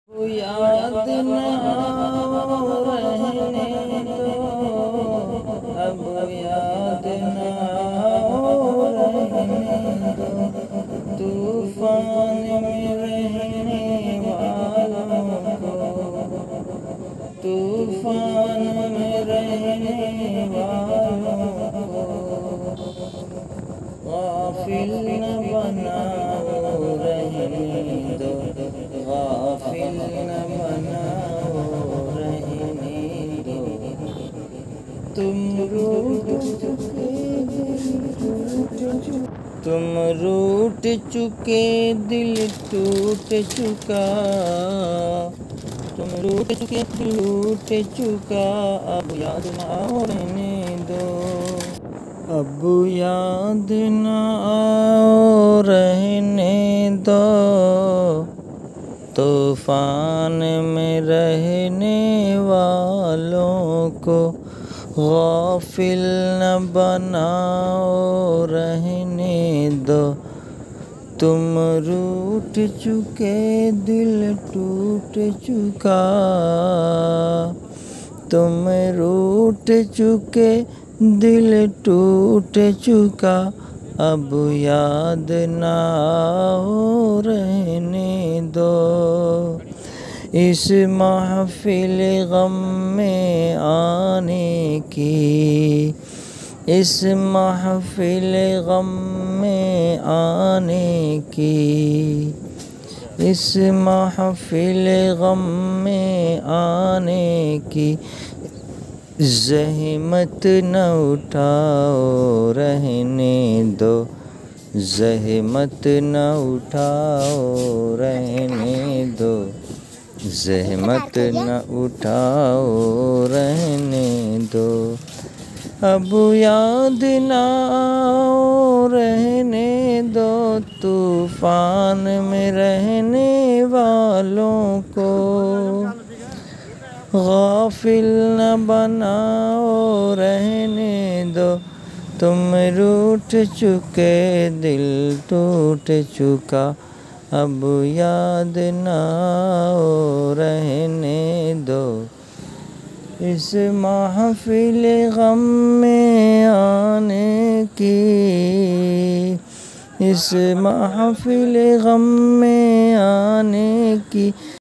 یاد نہ رہنے دو، اب یاد نہ رہنے دو، طوفان میں رہنے والوں کو، طوفان میں رہنے والوں کو غافل نہ بناؤ رہنے دو، غافل نہ بناؤ رہنے دو، تم روٹھ چکے دل ٹوٹ چکا، تم روٹھ چکے دل ٹوٹ چکا، اب یاد نہ رہنے دو، اب یاد نہ رہنے دو، طوفان میں رہنے والوں کو غافل نہ بناؤ رہنے دو، تم روٹھ چکے دل ٹوٹ چکا، تم روٹھ چکے دل ٹوٹ چکا، اب یاد نہ رہنے دو، اس محفل غم میں آنے کی، اس محفل غم میں آنے کی، اس محفل غم میں آنے کی زحمت نہ اٹھاؤ رہنے دو، زحمت نہ اٹھاؤ رہنے دو، زحمت نہ اٹھاؤ رہنے دو، اب یاد نہ رہنے دو، طوفان میں رہنے والوں کو غافل نہ بناؤ رہنے دو، تم روٹھ چکے دل ٹوٹ چکا، اب یاد نہ رہنے دو، اس محفل غم میں آنے کی، اس محفل غم میں آنے کی